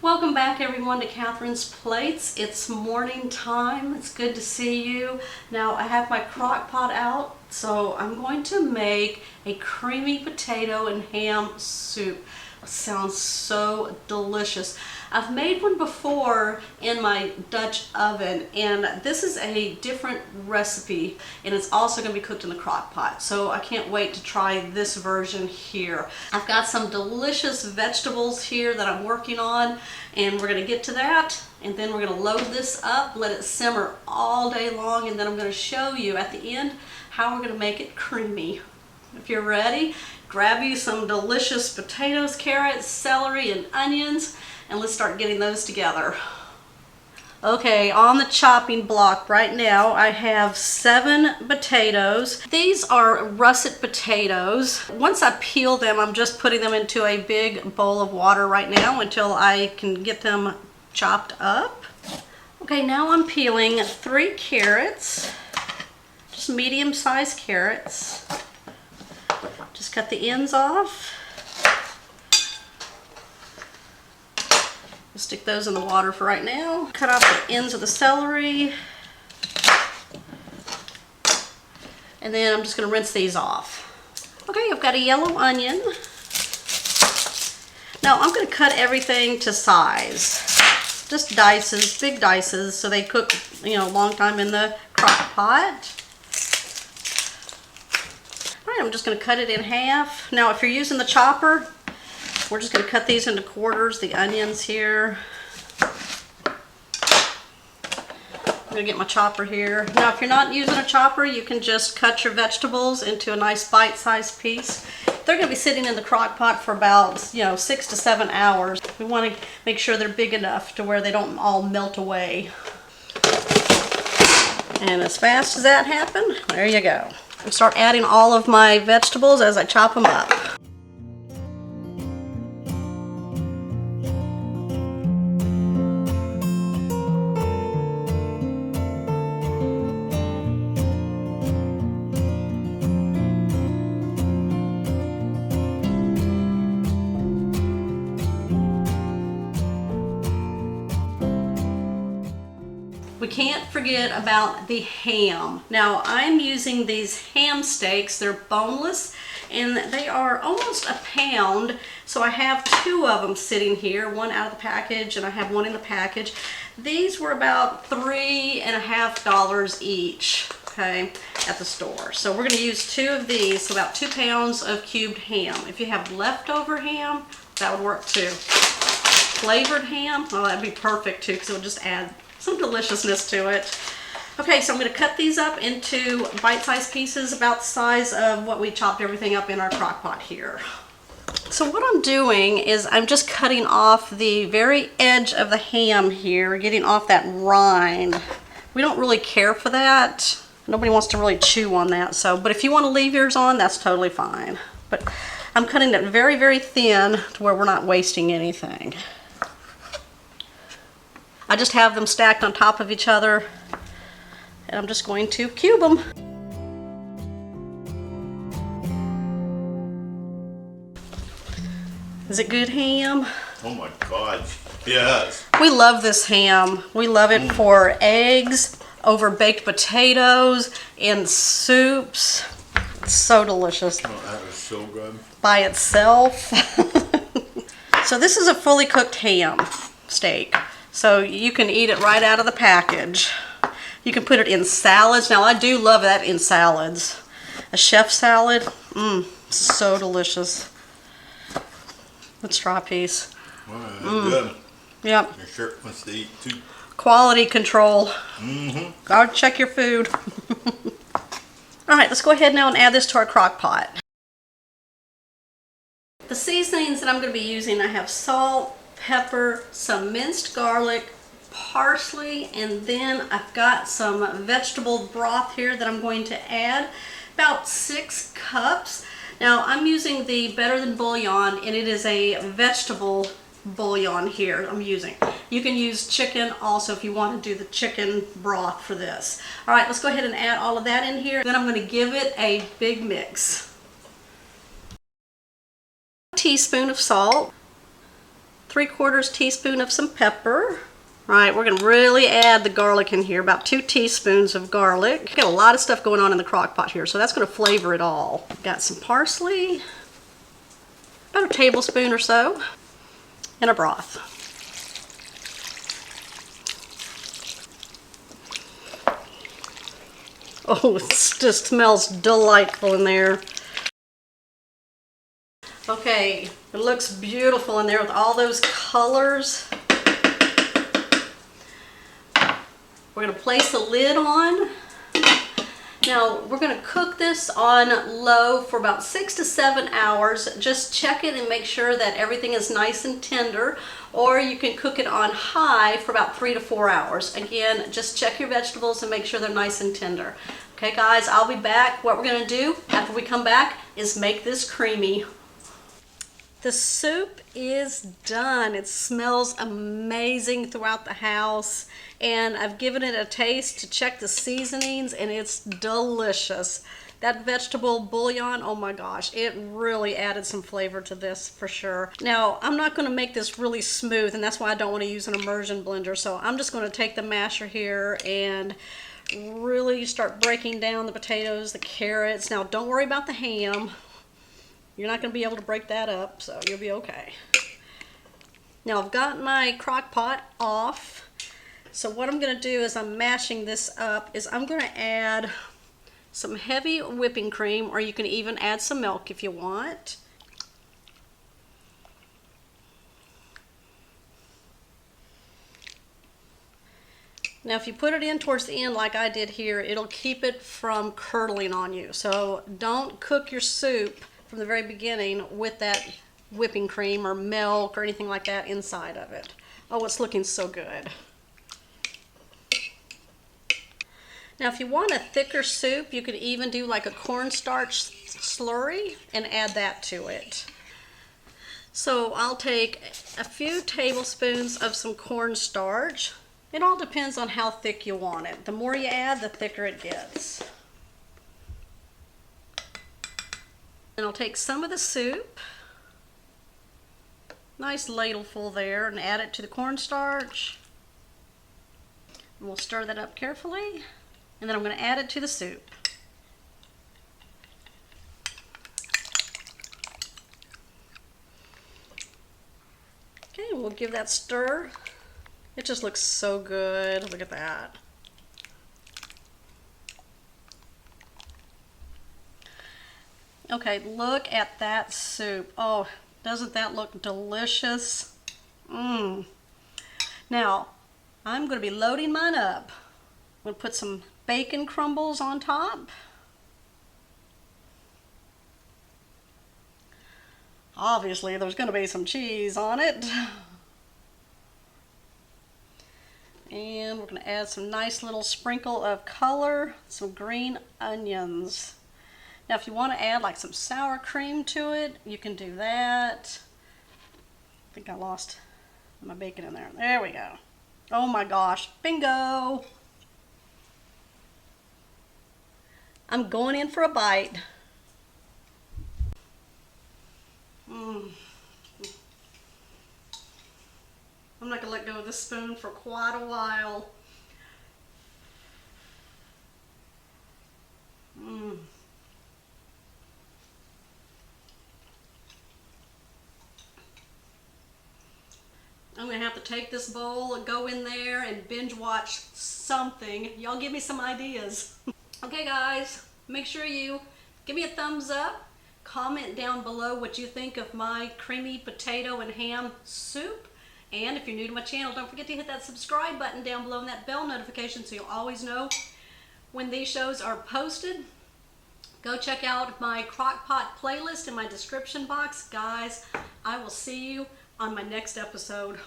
Welcome back everyone to Catherine's Plates. It's morning time. It's good to see you. Now I have my crock pot out, so I'm going to make a creamy potato and ham soup. It sounds so delicious. I've made one before in my Dutch oven, and this is a different recipe, and it's also going to be cooked in the crock pot. So I can't wait to try this version here. I've got some delicious vegetables here that I'm working on, and we're going to get to that, and then we're going to load this up, let it simmer all day long, and then I'm going to show you at the end how we're going to make it creamy. If you're ready, grab you some delicious potatoes, carrots, celery, and onions, and let's start getting those together. Okay, on the chopping block right now I have 7 potatoes. These are russet potatoes. Once I peel them, I'm just putting them into a big bowl of water right now until I can get them chopped up. Okay, now I'm peeling 3 carrots, just medium-sized carrots. Just cut the ends off. Stick those in the water for right now. Cut off the ends of the celery. And then I'm just going to rinse these off. Okay, I've got a yellow onion. Now I'm going to cut everything to size. Just dices, big dices, so they cook, a long time in the crock pot. All right, I'm just going to cut it in half. Now if you're using the chopper, we're just going to cut these into quarters, the onions here. I'm going to get my chopper here. Now if you're not using a chopper, you can just cut your vegetables into a nice bite-sized piece. They're going to be sitting in the crock pot for about 6 to 7 hours. We want to make sure they're big enough to where they don't all melt away. And as fast as that happens, there you go. I'll start adding all of my vegetables as I chop them up. We can't forget about the ham. Now I'm using these ham steaks. They're boneless and they are almost a pound. So I have 2 of them sitting here, one out of the package and I have one in the package. These were about $3.50 each, okay, at the store. So we're gonna use 2 of these, so about 2 pounds of cubed ham. If you have leftover ham, that would work too. Flavored ham, well, that'd be perfect too, because it would just add some deliciousness to it. Okay, so I'm going to cut these up into bite-sized pieces about the size of what we chopped everything up in our crock pot here. So what I'm doing is I'm just cutting off the very edge of the ham here, getting off that rind. We don't really care for that. Nobody wants to really chew on that. But if you want to leave yours on, that's totally fine. But I'm cutting it very, very thin to where we're not wasting anything. I just have them stacked on top of each other, and I'm just going to cube them. Is it good ham? Oh my God, yes. We love this ham. We love it for eggs, over baked potatoes, in soups. It's so delicious. Oh, that is so good. By itself. So this is a fully cooked ham steak. So you can eat it right out of the package. You can put it in salads. Now I do love that in salads. A chef salad, so delicious. Let's try a piece. Well, that's good. Yep. Your shirt wants to eat too. Quality control. Mm-hmm. Gotta check your food. All right, let's go ahead now and add this to our crock pot. The seasonings that I'm going to be using, I have salt, pepper, some minced garlic, parsley, and then I've got some vegetable broth here that I'm going to add, about 6 cups. Now I'm using the Better Than Bouillon, and it is a vegetable bouillon here I'm using. You can use chicken also if you want to do the chicken broth for this. All right, let's go ahead and add all of that in here. Then I'm going to give it a big mix. A teaspoon of salt. 3/4 teaspoon of some pepper. All right, we're gonna really add the garlic in here, about 2 teaspoons of garlic. Got a lot of stuff going on in the crock pot here, so that's gonna flavor it all. Got some parsley, about a tablespoon or so, and a broth. Oh, it just smells delightful in there. Okay, it looks beautiful in there with all those colors. We're going to place the lid on. Now, we're going to cook this on low for about 6 to 7 hours. Just check it and make sure that everything is nice and tender. Or you can cook it on high for about 3 to 4 hours. Again, just check your vegetables and make sure they're nice and tender. Okay, guys, I'll be back. What we're going to do after we come back is make this creamy. The soup is done. It smells amazing throughout the house, and I've given it a taste to check the seasonings, and it's delicious. That vegetable bouillon, oh my gosh, it really added some flavor to this for sure. Now, I'm not going to make this really smooth, and that's why I don't want to use an immersion blender, so I'm just going to take the masher here and really start breaking down the potatoes, the carrots. Now, don't worry about the ham. You're not going to be able to break that up, so you'll be okay. Now I've got my crock pot off. So what I'm going to do as I'm mashing this up is I'm going to add some heavy whipping cream, or you can even add some milk if you want. Now if you put it in towards the end like I did here, it'll keep it from curdling on you. So don't cook your soup from the very beginning with that whipping cream or milk or anything like that inside of it. Oh, it's looking so good. Now if you want a thicker soup, you could even do like a cornstarch slurry and add that to it. So I'll take a few tablespoons of some cornstarch. It all depends on how thick you want it. The more you add, the thicker it gets. And I'll take some of the soup, nice ladleful there, and add it to the cornstarch. And we'll stir that up carefully, and then I'm going to add it to the soup. Okay, we'll give that stir. It just looks so good. Look at that. Okay, look at that soup. Oh, doesn't that look delicious? Now, I'm going to be loading mine up. I'm going to put some bacon crumbles on top. Obviously, there's going to be some cheese on it. And we're going to add some nice little sprinkle of color, some green onions. Now if you want to add like some sour cream to it, you can do that. I think I lost my bacon in there. There we go. Oh my gosh, bingo! I'm going in for a bite. I'm not going to let go of this spoon for quite a while. I'm going to have to take this bowl and go in there and binge watch something. Y'all give me some ideas. Okay guys, make sure you give me a thumbs up. Comment down below what you think of my creamy potato and ham soup. And if you're new to my channel, don't forget to hit that subscribe button down below and that bell notification so you'll always know when these shows are posted. Go check out my CROCKPOT playlist in my description box. Guys, I will see you on my next episode.